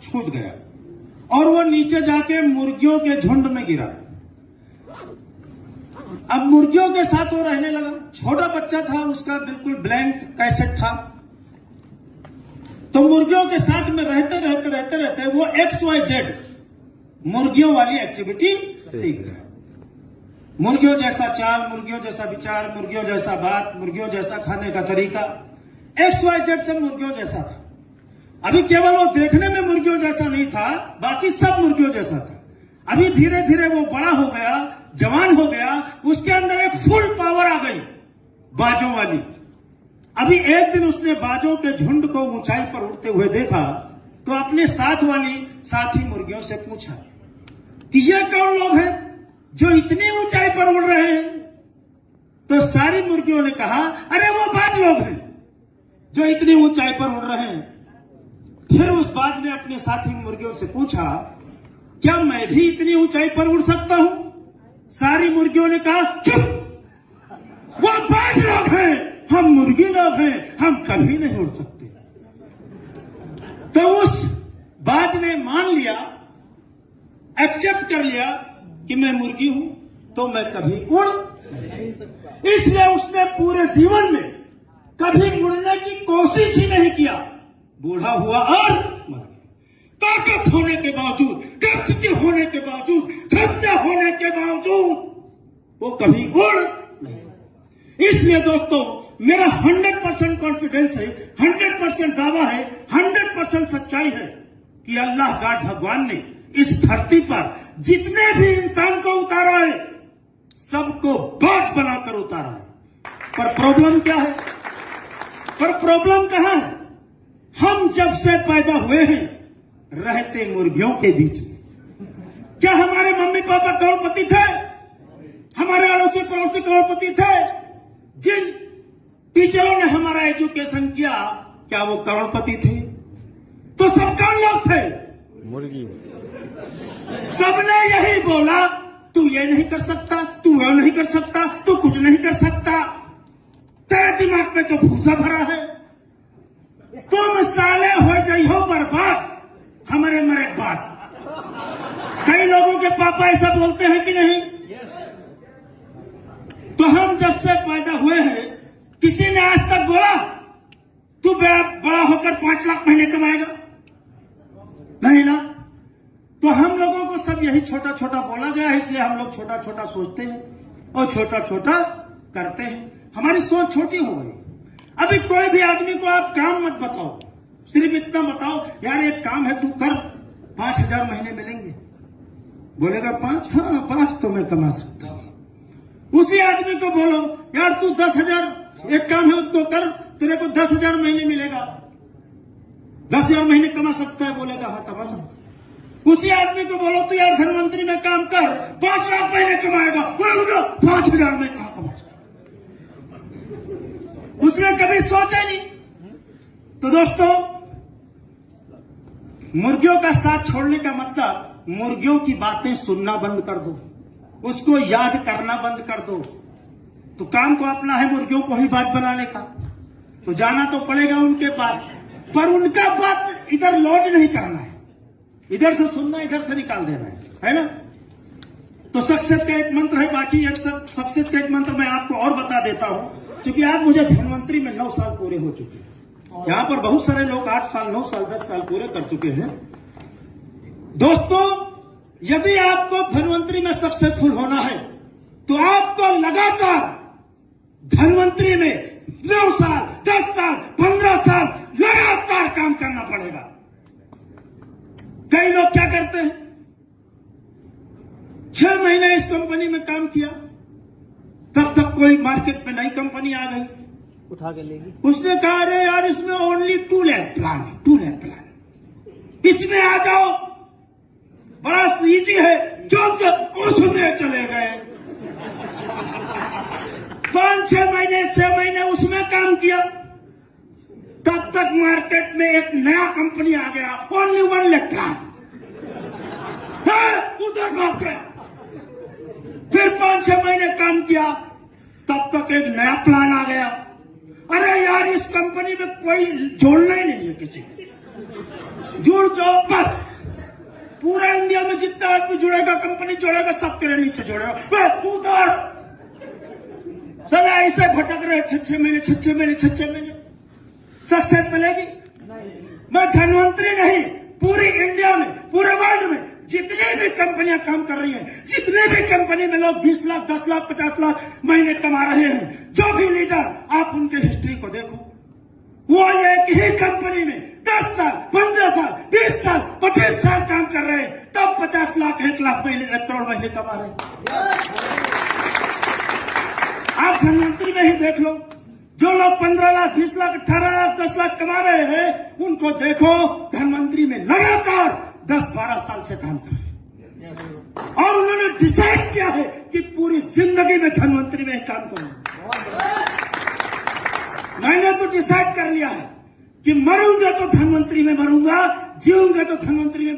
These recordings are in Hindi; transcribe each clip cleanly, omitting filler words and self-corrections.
छूट गया और वो नीचे जाके मुर्गियों के झुंड में गिरा। अब मुर्गियों के साथ वो रहने लगा। छोटा बच्चा था, उसका बिल्कुल ब्लैंक कैसेट था। तो मुर्गियों के साथ में रहते वो XYZ मुर्गियों वाली एक्टिविटी सीख गया। मुर्गियों जैसा चाल, मुर्गियों जैसा विचार, मुर्गियों जैसा बात, मुर्गियों जैसा खाने का तरीका, XYZ सब मुर्गियों जैसा था। अभी केवल वो देखने में मुर्गियों जैसा नहीं था, बाकी सब मुर्गियों जैसा था। अभी धीरे धीरे वो बड़ा हो गया, जवान हो गया, उसके अंदर एक फुल पावर आ गई बाजों वाली। अभी एक दिन उसने बाजों के झुंड को ऊंचाई पर उड़ते हुए देखा तो अपने साथ वाली साथी मुर्गियों से पूछा कि ये कौन लोग हैं जो इतनी ऊंचाई पर उड़ रहे हैं? तो सारी मुर्गियों ने कहा, अरे वो बाज लोग हैं जो इतनी ऊंचाई पर उड़ रहे हैं। फिर उस बाज ने अपने साथी मुर्गियों से पूछा, क्या मैं भी इतनी ऊंचाई पर उड़ सकता हूं? सारी मुर्गियों ने कहा, चुप, वो बाज लोग हैं, हम मुर्गी लोग हैं, हम कभी नहीं उड़ सकते। तो उस बाज ने मान लिया, एक्सेप्ट कर लिया कि मैं मुर्गी हूं तो मैं कभी उड़ नहीं सकता। इसलिए उसने पूरे जीवन में कभी उड़ने की कोशिश ही नहीं किया। बूढ़ा हुआ और मर गया। ताकत होने के बावजूद, कर्तव्य होने के बावजूद, क्षमता होने के बावजूद वो कभी उड़ नहीं। इसलिए दोस्तों, मेरा 100% कॉन्फिडेंस है, 100% दावा है, 100% सच्चाई है कि अल्लाह गॉड भगवान ने इस धरती पर जितने भी इंसान को उतारा है, सबको बाज बनाकर उतारा है। पर प्रॉब्लम क्या है? पर प्रॉब्लम कहां है? हम जब से पैदा हुए हैं रहते मुर्गियों के बीच में। क्या हमारे मम्मी पापा करोड़पति थे? हमारे अड़ोसी पड़ोसी करोड़पति थे? जिन टीचरों ने हमारा एजुकेशन किया, क्या वो करोड़पति थे? तो सब कौन लोग थे? मुर्गी। सबने यही बोला, तू ये नहीं कर सकता, तू वो नहीं कर सकता, तू कुछ नहीं कर सकता। तेरे दिमाग में तो भूसा भरा है। तुम साले हो जाइयो बर्बाद हमारे मरे बाद। कई लोगों के पापा ऐसा बोलते हैं कि नहीं? तो हम जब से पैदा हुए हैं, किसी ने आज तक बोला तू बड़ा होकर 5 लाख महीने कमाएगा? नहीं ना। तो हम लोगों को सब यही छोटा छोटा बोला गया है, इसलिए हम लोग छोटा छोटा सोचते हैं और छोटा छोटा करते हैं। हमारी सोच छोटी हो गई। अभी कोई भी आदमी को आप काम मत बताओ, सिर्फ इतना बताओ, यार एक काम है तू कर, 5,000 महीने मिलेंगे। बोलेगा 5? हाँ 5 तो मैं कमा सकता हूं। उसी आदमी को बोलो, यार तू 10,000 एक काम है उसको कर, तेरे को 10,000 महीने मिलेगा। 10,000 महीने कमा सकता है? बोलेगा हाँ कमा सकता है। उसी आदमी को बोलो तो यार धनवंतरी में काम कर, 5 लाख महीने कमाएगा। बोलो 5,000 में कहां कमा सकता? उसने कभी सोचा नहीं। तो दोस्तों, मुर्गियों का साथ छोड़ने का मतलब मुर्गियों की बातें सुनना बंद कर दो, उसको याद करना बंद कर दो। तो काम तो अपना है मुर्गियों को ही बात बनाने का, तो जाना तो पड़ेगा उनके पास, पर उनका बात इधर लोड नहीं करना है, इधर से सुनना, इधर से निकाल देना है ना। तो सक्सेस का एक मंत्र है, बाकी एक सक्सेस का एक मंत्र मैं आपको और बता देता हूं, क्योंकि आज मुझे धनवंतरी में 9 साल पूरे हो चुके हैं। यहां पर बहुत सारे लोग 8 साल, 9 साल, 10 साल पूरे कर चुके हैं। दोस्तों, यदि आपको धनवंतरी में सक्सेसफुल होना है तो आपको लगातार धनवंतरी में 9 साल, 10 साल, 15 साल लगातार काम करना पड़ेगा। कई लोग क्या करते हैं, 6 महीने इस कंपनी में काम किया, तब तक कोई मार्केट में नई कंपनी आ गई, उठा के लेगी। उसने कहा अरे यार इसमें ओनली 2 लाख प्लान है, 2 लाख प्लान, इसमें आ जाओ, बड़ा इजी है। जो उसमें चले गए, 5-6 महीने, 6 महीने उसमें काम किया, तब तक मार्केट में एक नया कंपनी आ गया, ओनली 1 लाख प्लान, उधर भाग गया। फिर 5-6 महीने काम किया, तब तक एक नया प्लान आ गया, अरे यार इस कंपनी में कोई जोड़ना ही नहीं है किसी को, जुड़ जाओ बस। पूरा इंडिया में जितना आदमी जुड़ेगा, कंपनी जुड़ेगा, सब तेरे नीचे जुड़ेगा। बस उधर सदा ऐसे भटक रहे 6 महीने 6 महीने 6 महीने, सक्सेस मिलेगी? मैं धनवंतरी नहीं, पूरी इंडिया में, पूरे वर्ल्ड में जितनी भी कंपनियां काम कर रही हैं, जितने भी कंपनी में लोग 20 लाख 10 लाख 50 लाख महीने कमा रहे हैं, जो भी लीडर, आप उनके हिस्ट्री को देखो, वो एक ही कंपनी में 10 साल 15 साल 20 साल 25 साल काम कर रहे हैं, तब 50 लाख 1 लाख महीने 1 करोड़ महीने कमा रहे हैं। आप धनवंतरी में ही देख लो, जो लोग 15 लाख 20 लाख 18 लाख 10 लाख कमा रहे हैं, उनको देखो धनवंतरी में लगातार 10-12 साल से काम कर रहे हैं, और उन्होंने डिसाइड किया है कि पूरी जिंदगी में धनवंतरी में ही काम करूंगा। मैंने तो डिसाइड कर लिया है कि मरूंगा तो धनवंतरी में मरूंगा, जीऊंगा तो धनवंतरी में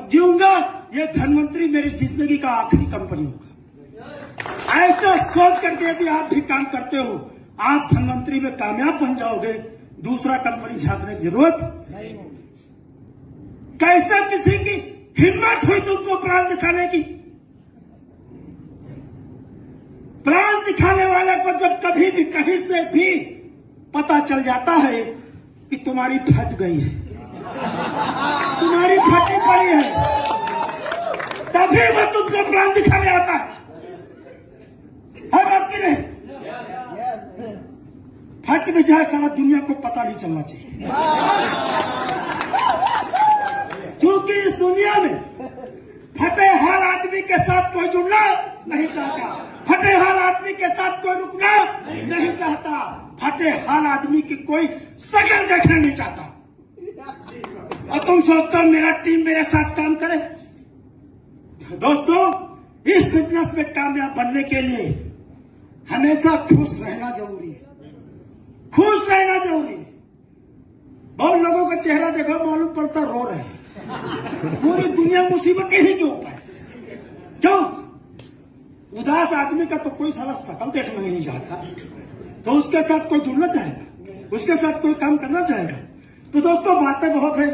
जीऊंगा। ये धनवंतरी मेरी जिंदगी का आखिरी कंपनी होगा। ऐसा सोच करके यदि आप भी काम करते हो, आप धनवंतरी में कामयाब बन जाओगे, दूसरा कंपनी झांकने की जरूरत नहीं। कैसा किसी की हिम्मत हुई तुमको प्राण दिखाने की? प्राण दिखाने वाले को जब कभी भी कहीं से भी पता चल जाता है कि तुम्हारी फट गई है, तुम्हारी फटी पड़ी है, तभी वो तुमको प्राण दिखाने आता है बात की नहीं? फट भी जाए सारा दुनिया को पता नहीं चलना चाहिए, क्योंकि इस दुनिया में फटे हाल आदमी के साथ कोई जुड़ना नहीं चाहता, फटे हाल आदमी के साथ कोई रुकना नहीं चाहता, फटे हाल आदमी की कोई शकल देखना नहीं चाहता। और तुम सोचते हो मेरा टीम मेरे साथ काम करे? दोस्तों, इस बिजनेस में कामयाब बनने के लिए हमेशा खुश रहना जरूरी है, खुश रहना जरूरी है। बहुत लोगों का चेहरा देखो, मालूम पड़ता रो रहे हैं, पूरी दुनिया मुसीबत ही के ऊपर। क्यों? उदास आदमी का तो कोई साला शकल देखना नहीं चाहता, तो उसके साथ कोई जुड़ना चाहेगा, उसके साथ कोई काम करना चाहेगा? तो दोस्तों, बातें बहुत है,